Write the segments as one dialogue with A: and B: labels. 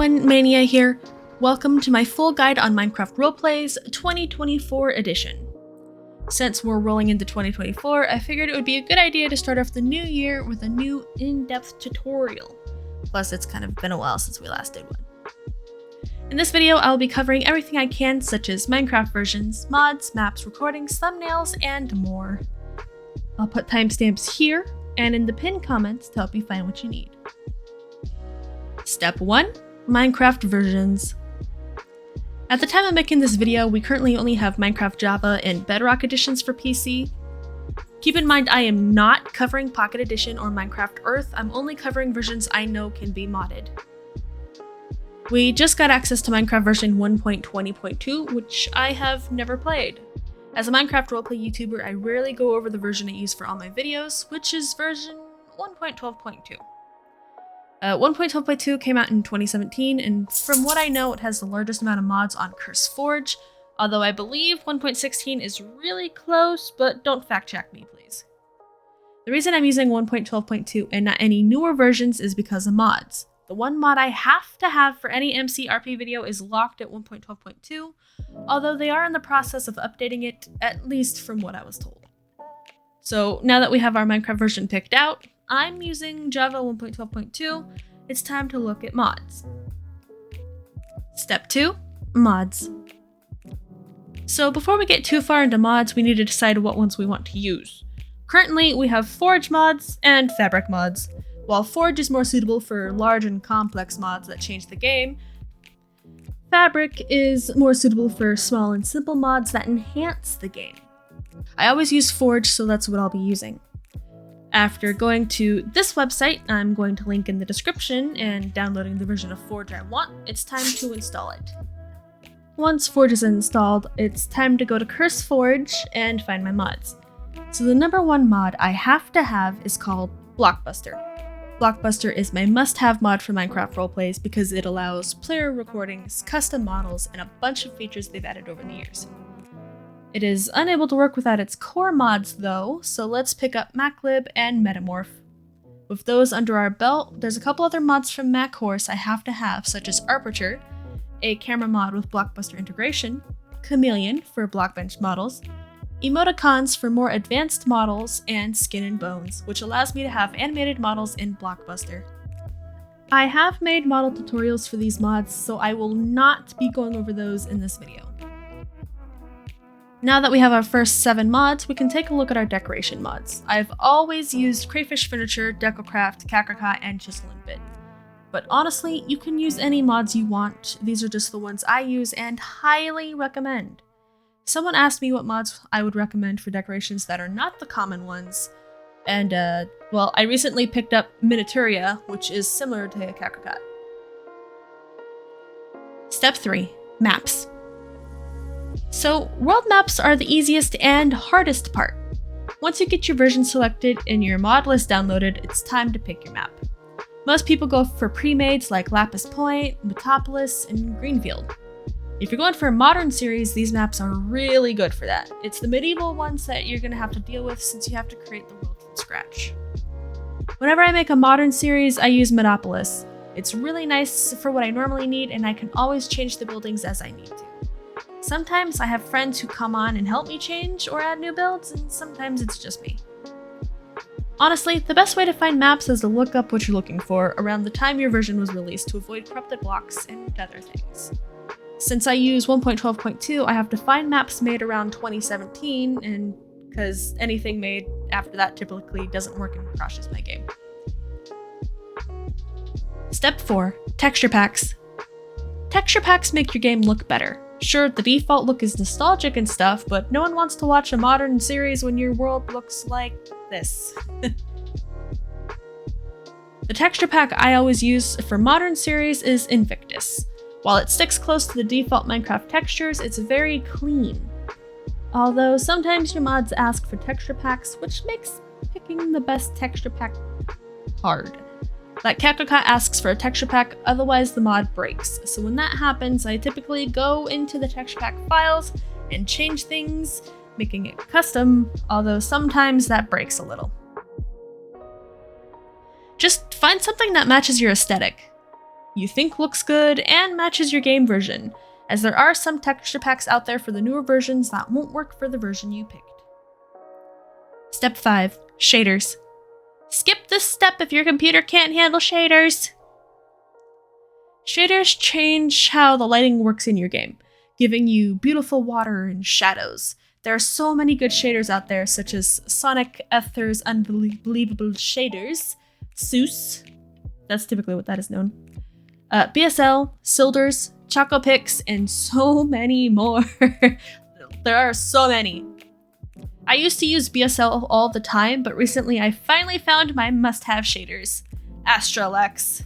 A: everyone, Mania here. Welcome to my full guide on Minecraft Roleplays 2024 edition. Since we're rolling into 2024, I figured it would be a good idea to start off the new year with a new in-depth tutorial. Plus, it's kind of been a while since we last did one. In this video, I'll be covering everything I can, such as Minecraft versions, mods, maps, recordings, thumbnails, and more. I'll put timestamps here and in the pinned comments to help you find what you need. Step 1. Minecraft versions. At the time of making this video, we currently only have Minecraft Java and Bedrock editions for PC. Keep in mind I am not covering Pocket Edition or Minecraft Earth, I'm only covering versions I know can be modded. We just got access to Minecraft version 1.20.2, which I have never played. As a Minecraft roleplay YouTuber, I rarely go over the version I use for all my videos, which is version 1.12.2. 1.12.2 came out in 2017, and from what I know, it has the largest amount of mods on CurseForge, although I believe 1.16 is really close, but don't fact check me, please. The reason I'm using 1.12.2 and not any newer versions is because of mods. The one mod I have to have for any MCRP video is locked at 1.12.2, although they are in the process of updating it, at least from what I was told. So now that we have our Minecraft version picked out, I'm using Java 1.12.2, it's time to look at mods. Step 2. Mods. So before we get too far into mods, we need to decide what ones we want to use. Currently, we have Forge mods and Fabric mods. While Forge is more suitable for large and complex mods that change the game, Fabric is more suitable for small and simple mods that enhance the game. I always use Forge, so that's what I'll be using. After going to this website, I'm going to link in the description, and downloading the version of Forge I want, it's time to install it. Once Forge is installed, it's time to go to CurseForge and find my mods. So the number one mod I have to have is called Blockbuster. Blockbuster is my must-have mod for Minecraft roleplays because it allows player recordings, custom models, and a bunch of features they've added over the years. It is unable to work without its core mods though, so let's pick up MacLib and Metamorph. With those under our belt, there's a couple other mods from MacHorse I have to have, such as Aperture, a camera mod with Blockbuster integration, Chameleon for Blockbench models, Emoticons for more advanced models, and Skin and Bones, which allows me to have animated models in Blockbuster. I have made model tutorials for these mods, so I will not be going over those in this video. Now that we have our first 7 mods, we can take a look at our decoration mods. I've always used Crayfish Furniture, Decocraft, Kakaraka, and Chisel and Bit. But honestly, you can use any mods you want. These are just the ones I use and highly recommend. Someone asked me what mods I would recommend for decorations that are not the common ones, and well, I recently picked up Miniaturia, which is similar to Kakaraka. Step 3. Maps. So, world maps are the easiest and hardest part. Once you get your version selected and your mod list downloaded, it's time to pick your map. Most people go for pre-mades like Lapis Point, Metropolis, and Greenfield. If you're going for a modern series, these maps are really good for that. It's the medieval ones that you're going to have to deal with since you have to create the world from scratch. Whenever I make a modern series, I use Metropolis. It's really nice for what I normally need, and I can always change the buildings as I need to. Sometimes I have friends who come on and help me change or add new builds, and sometimes it's just me. Honestly, the best way to find maps is to look up what you're looking for around the time your version was released to avoid corrupted blocks and other things. Since I use 1.12.2, I have to find maps made around 2017, and because anything made after that typically doesn't work and crashes my game. Step 4. Texture packs. Texture packs make your game look better. Sure, the default look is nostalgic and stuff, but no one wants to watch a modern series when your world looks like this. The texture pack I always use for modern series is Invictus. While it sticks close to the default Minecraft textures, it's very clean. Although sometimes your mods ask for texture packs, which makes picking the best texture pack hard. Like Kakaraka asks for a texture pack, otherwise the mod breaks. So when that happens, I typically go into the texture pack files and change things, making it custom, although sometimes that breaks a little. Just find something that matches your aesthetic. you think looks good and matches your game version, as there are some texture packs out there for the newer versions that won't work for the version you picked. Step 5. Shaders. Skip this step if your computer can't handle shaders. Shaders change how the lighting works in your game, giving you beautiful water and shadows. There are so many good shaders out there, such as Sonic Ether's Unbelievable Shaders, SEUS, that's typically what that is known, BSL, Silders, Chocopix, and so many more. There are so many. I used to use BSL all the time, but recently I finally found my must-have shaders, Astralex.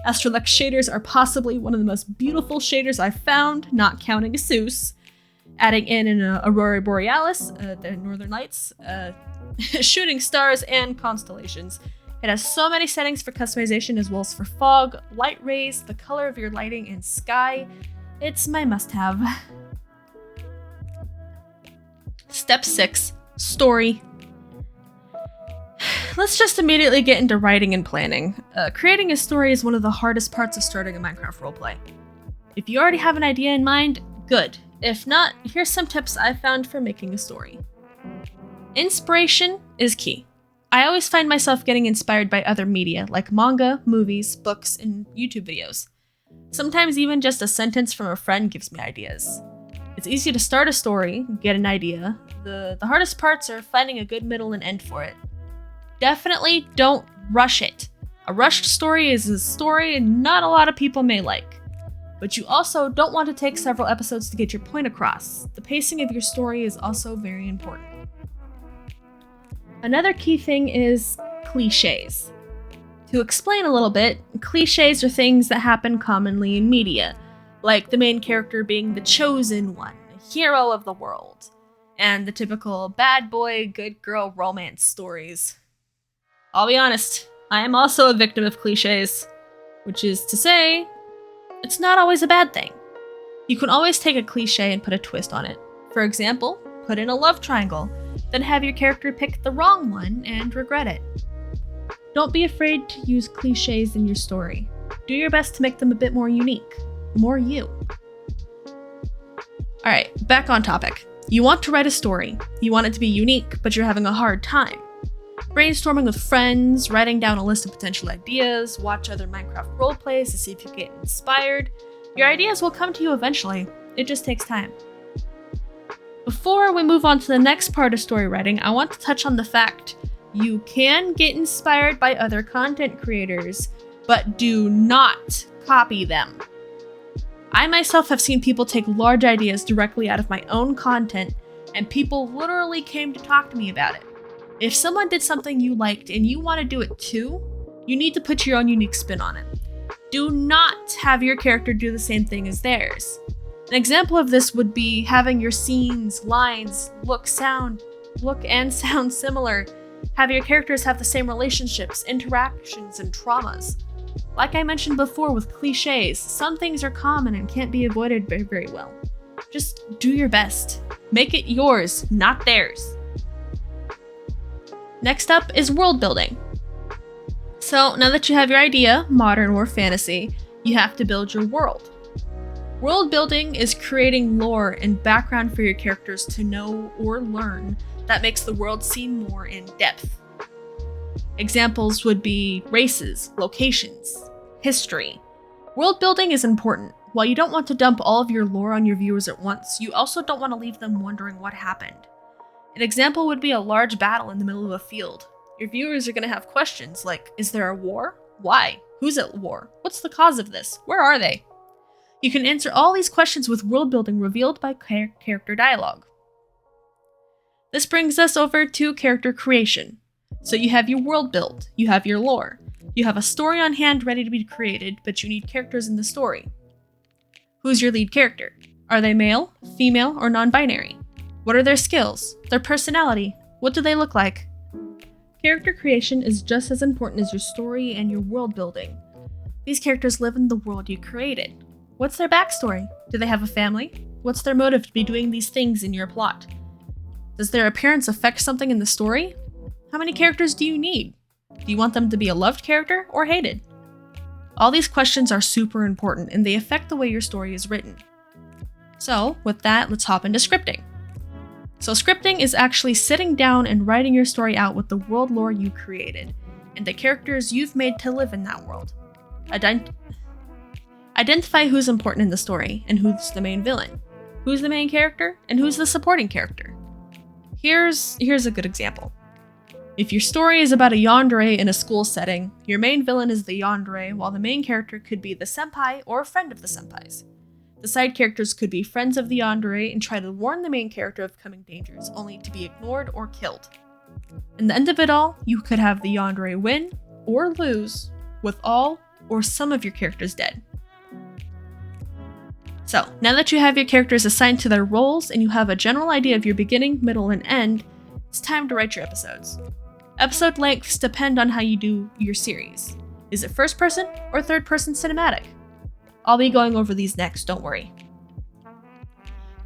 A: Astralex shaders are possibly one of the most beautiful shaders I've found, not counting SEUS. Adding in an Aurora Borealis, the Northern Lights, shooting stars, and constellations. It has so many settings for customization as well as for fog, light rays, the color of your lighting, and sky. It's my must-have. Step 6. Story. Let's just immediately get into writing and planning. Creating a story is one of the hardest parts of starting a Minecraft roleplay. If you already have an idea in mind, good. If not, here's some tips I've found for making a story. Inspiration is key. I always find myself getting inspired by other media, like manga, movies, books, and YouTube videos. Sometimes even just a sentence from a friend gives me ideas. It's easy to start a story, get an idea. The hardest parts are finding a good middle and end for it. Definitely don't rush it. A rushed story is a story not a lot of people may like. But you also don't want to take several episodes to get your point across. The pacing of your story is also very important. Another key thing is cliches. To explain a little bit, cliches are things that happen commonly in media, like the main character being the chosen one, the hero of the world, and the typical bad boy, good girl romance stories. I'll be honest, I am also a victim of cliches, which is to say, it's not always a bad thing. You can always take a cliche and put a twist on it. For example, put in a love triangle, then have your character pick the wrong one and regret it. Don't be afraid to use cliches in your story. Do your best to make them a bit more unique. More you. Alright, back on topic. You want to write a story. You want it to be unique, but you're having a hard time. Brainstorming with friends, writing down a list of potential ideas, watch other Minecraft roleplays to see if you get inspired. Your ideas will come to you eventually. It just takes time. Before we move on to the next part of story writing, I want to touch on the fact you can get inspired by other content creators, but do not copy them. I myself have seen people take large ideas directly out of my own content, and people literally came to talk to me about it. If someone did something you liked and you want to do it too, you need to put your own unique spin on it. Do not have your character do the same thing as theirs. An example of this would be having your scenes, lines, look and sound similar. Have your characters have the same relationships, interactions, and traumas. Like I mentioned before with cliches, some things are common and can't be avoided very, very well. Just do your best. Make it yours, not theirs. Next up is world building. So now that you have your idea, modern or fantasy, you have to build your world. World building is creating lore and background for your characters to know or learn that makes the world seem more in depth. Examples would be races, locations, history. World building is important. While you don't want to dump all of your lore on your viewers at once, you also don't want to leave them wondering what happened. An example would be a large battle in the middle of a field. Your viewers are going to have questions like, is there a war? Why? Who's at war? What's the cause of this? Where are they? You can answer all these questions with world building revealed by character dialogue. This brings us over to character creation. So you have your world built, you have your lore, you have a story on hand ready to be created, but you need characters in the story. Who's your lead character? Are they male, female, or non-binary? What are their skills? Their personality? What do they look like? Character creation is just as important as your story and your world building. These characters live in the world you created. What's their backstory? Do they have a family? What's their motive to be doing these things in your plot? Does their appearance affect something in the story? How many characters do you need? Do you want them to be a loved character or hated? All these questions are super important and they affect the way your story is written. So, with that, let's hop into scripting. So scripting is actually sitting down and writing your story out with the world lore you created, and the characters you've made to live in that world. Identify who's important in the story, and who's the main villain, who's the main character, and who's the supporting character. Here's a good example. If your story is about a yandere in a school setting, your main villain is the yandere, while the main character could be the senpai or a friend of the senpais. The side characters could be friends of the yandere and try to warn the main character of coming dangers, only to be ignored or killed. In the end of it all, you could have the yandere win or lose, with all or some of your characters dead. So, now that you have your characters assigned to their roles and you have a general idea of your beginning, middle, and end, it's time to write your episodes. Episode lengths depend on how you do your series. Is it first person or third person cinematic? I'll be going over these next, don't worry.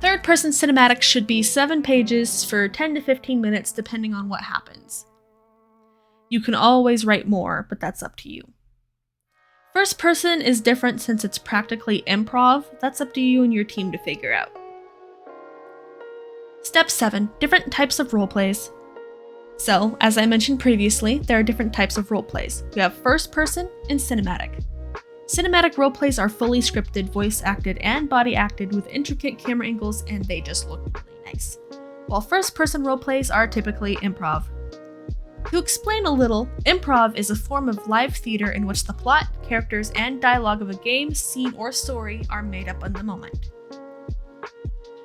A: Third person cinematic should be 7 pages for 10 to 15 minutes depending on what happens. You can always write more, but that's up to you. First person is different since it's practically improv. That's up to you and your team to figure out. Step 7. Different types of roleplays. So, as I mentioned previously, there are different types of roleplays. We have first person and cinematic. Cinematic roleplays are fully scripted, voice acted, and body acted with intricate camera angles, and they just look really nice. While first person roleplays are typically improv. To explain a little, improv is a form of live theater in which the plot, characters, and dialogue of a game, scene, or story are made up in the moment.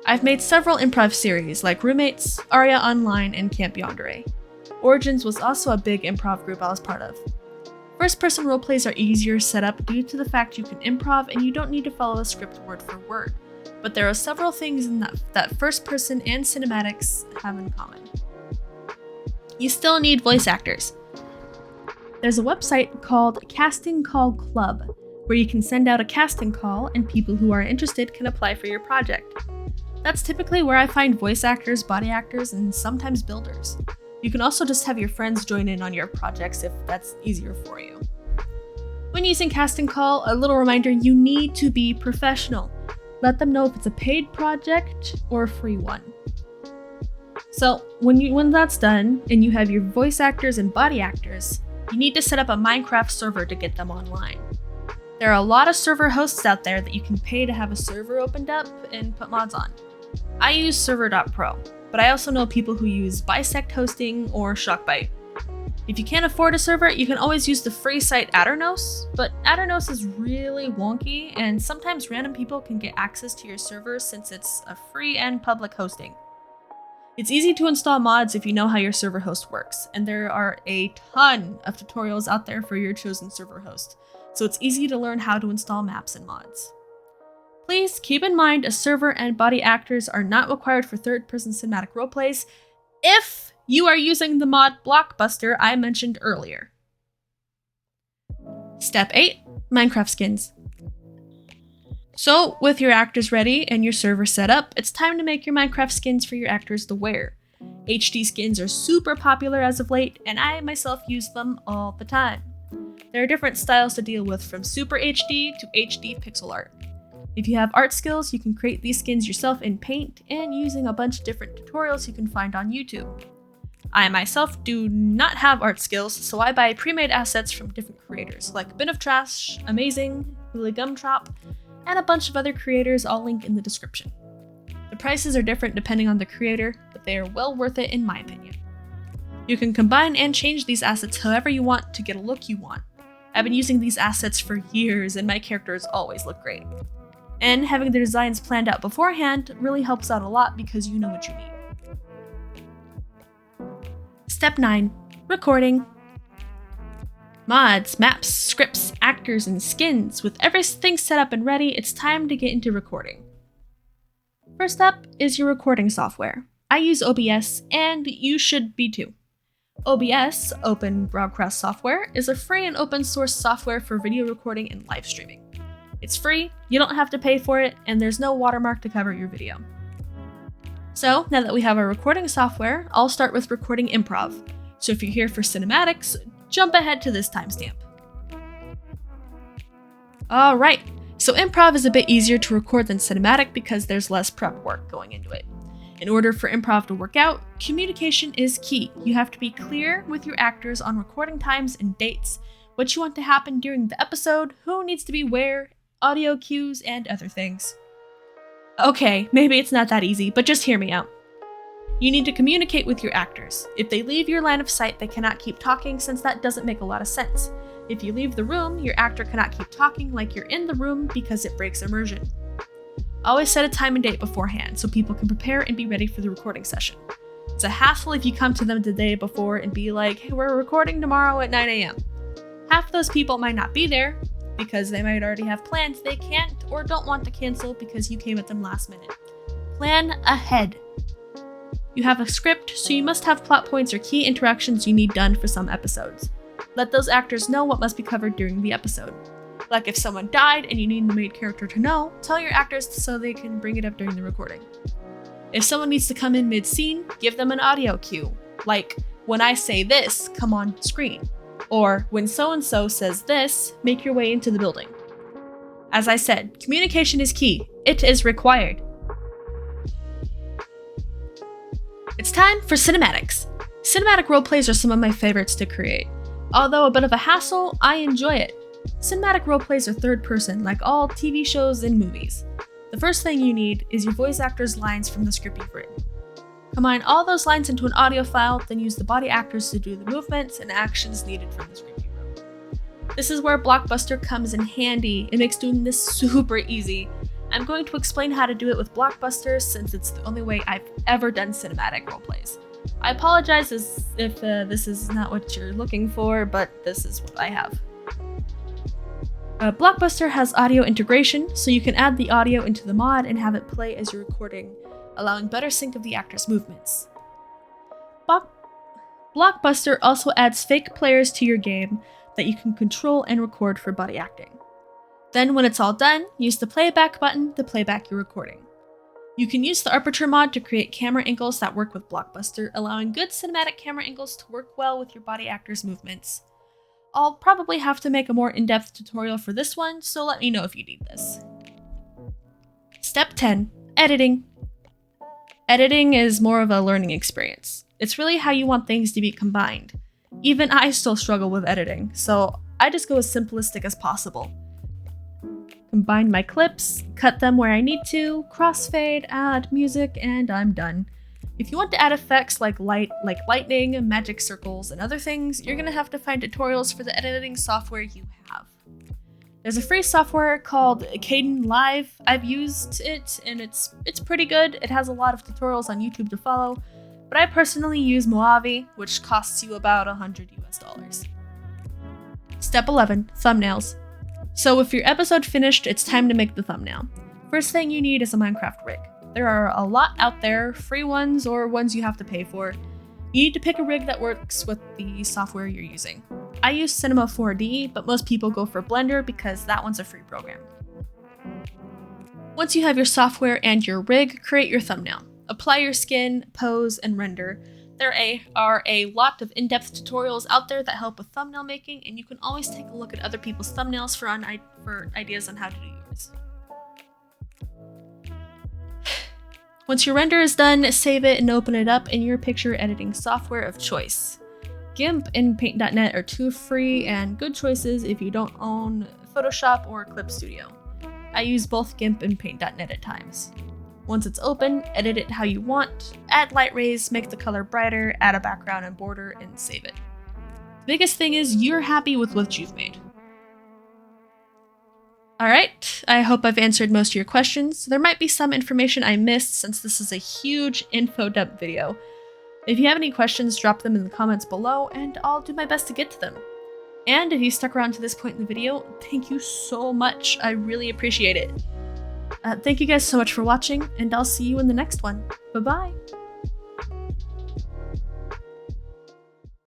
A: I've made several improv series like Roommates, Aria Online, and Camp Yandere. Origins was also a big improv group I was part of. First-person roleplays are easier set up due to the fact you can improv and you don't need to follow a script word for word, but there are several things in that first-person and cinematics have in common. You still need voice actors. There's a website called Casting Call Club, where you can send out a casting call and people who are interested can apply for your project. That's typically where I find voice actors, body actors, and sometimes builders. You can also just have your friends join in on your projects if that's easier for you. When using Casting Call, a little reminder, you need to be professional. Let them know if it's a paid project or a free one. So when that's done, and you have your voice actors and body actors, you need to set up a Minecraft server to get them online. There are a lot of server hosts out there that you can pay to have a server opened up and put mods on. I use server.pro. But I also know people who use Bisect Hosting or Shockbyte. If you can't afford a server, you can always use the free site Aternos, but Aternos is really wonky, and sometimes random people can get access to your server since it's a free and public hosting. It's easy to install mods if you know how your server host works, and there are a ton of tutorials out there for your chosen server host, so it's easy to learn how to install maps and mods. Please keep in mind a server and body actors are not required for third-person cinematic roleplays if you are using the mod Blockbuster I mentioned earlier. Step 8. Minecraft skins. So, with your actors ready and your server set up, it's time to make your Minecraft skins for your actors to wear. HD skins are super popular as of late, and I myself use them all the time. There are different styles to deal with, from Super HD to HD pixel art. If you have art skills, you can create these skins yourself in Paint and using a bunch of different tutorials you can find on YouTube. I myself do not have art skills, so I buy pre-made assets from different creators like Bin of Trash, Amazing, Hula Gumtrop, and a bunch of other creators I'll link in the description. The prices are different depending on the creator, but they are well worth it in my opinion. You can combine and change these assets however you want to get a look you want. I've been using these assets for years and my characters always look great. And having the designs planned out beforehand really helps out a lot because you know what you need. Step 9. Recording. Mods, maps, scripts, actors, and skins. With everything set up and ready, it's time to get into recording. First up is your recording software. I use OBS, and you should be too. OBS, Open Broadcast Software, is a free and open source software for video recording and live streaming. It's free, you don't have to pay for it, and there's no watermark to cover your video. So, now that we have our recording software, I'll start with recording improv. So if you're here for cinematics, jump ahead to this timestamp. Alright, so improv is a bit easier to record than cinematic because there's less prep work going into it. In order for improv to work out, communication is key. You have to be clear with your actors on recording times and dates, what you want to happen during the episode, who needs to be where, audio cues, and other things. Okay, maybe it's not that easy, but just hear me out. You need to communicate with your actors. If they leave your line of sight, they cannot keep talking since that doesn't make a lot of sense. If you leave the room, your actor cannot keep talking like you're in the room because it breaks immersion. Always set a time and date beforehand so people can prepare and be ready for the recording session. It's a hassle if you come to them the day before and be like, hey, we're recording tomorrow at 9 a.m. Half those people might not be there because they might already have plans they can't or don't want to cancel because you came at them last minute. Plan ahead. You have a script, so you must have plot points or key interactions you need done for some episodes. Let those actors know what must be covered during the episode. Like if someone died and you need the main character to know, tell your actors so they can bring it up during the recording. If someone needs to come in mid-scene, give them an audio cue. Like, when I say this, come on screen. Or, when so-and-so says this, make your way into the building. As I said, communication is key. It is required. It's time for cinematics. Cinematic roleplays are some of my favorites to create. Although a bit of a hassle, I enjoy it. Cinematic roleplays are third person, like all TV shows and movies. The first thing you need is your voice actor's lines from the script you've written. Combine all those lines into an audio file, then use the body actors to do the movements and actions needed from the script you wrote. This is where Blockbuster comes in handy. It makes doing this super easy. I'm going to explain how to do it with Blockbuster since it's the only way I've ever done cinematic roleplays. I apologize if this is not what you're looking for, but this is what I have. Blockbuster has audio integration, so you can add the audio into the mod and have it play as you're recording, allowing better sync of the actor's movements. Blockbuster also adds fake players to your game that you can control and record for body acting. Then when it's all done, use the playback button to play back your recording. You can use the Aperture mod to create camera angles that work with Blockbuster, allowing good cinematic camera angles to work well with your body actor's movements. I'll probably have to make a more in-depth tutorial for this one, so let me know if you need this. Step 10. Editing. Editing is more of a learning experience. It's really how you want things to be combined. Even I still struggle with editing, so I just go as simplistic as possible. Combine my clips, cut them where I need to, crossfade, add music, and I'm done. If you want to add effects like lightning, magic circles, and other things, you're gonna have to find tutorials for the editing software you have. There's a free software called Caden Live. I've used it, and it's pretty good. It has a lot of tutorials on YouTube to follow, but I personally use Mojave, which costs you about $100 US. Step 11, thumbnails. So if your episode finished, it's time to make the thumbnail. First thing you need is a Minecraft rig. There are a lot out there, free ones or ones you have to pay for. You need to pick a rig that works with the software you're using. I use Cinema 4D, but most people go for Blender because that one's a free program. Once you have your software and your rig, create your thumbnail. Apply your skin, pose, and render. There are a lot of in-depth tutorials out there that help with thumbnail making, and you can always take a look at other people's thumbnails for ideas on how to do yours. Once your render is done, save it and open it up in your picture editing software of choice. GIMP and Paint.net are two free and good choices if you don't own Photoshop or Clip Studio. I use both GIMP and Paint.net at times. Once it's open, edit it how you want, add light rays, make the color brighter, add a background and border, and save it. The biggest thing is you're happy with what you've made. Alright, I hope I've answered most of your questions. There might be some information I missed since this is a huge info dump video. If you have any questions, drop them in the comments below and I'll do my best to get to them. And if you stuck around to this point in the video, thank you so much. I really appreciate it. Thank you guys so much for watching, and I'll see you in the next one. Bye-bye!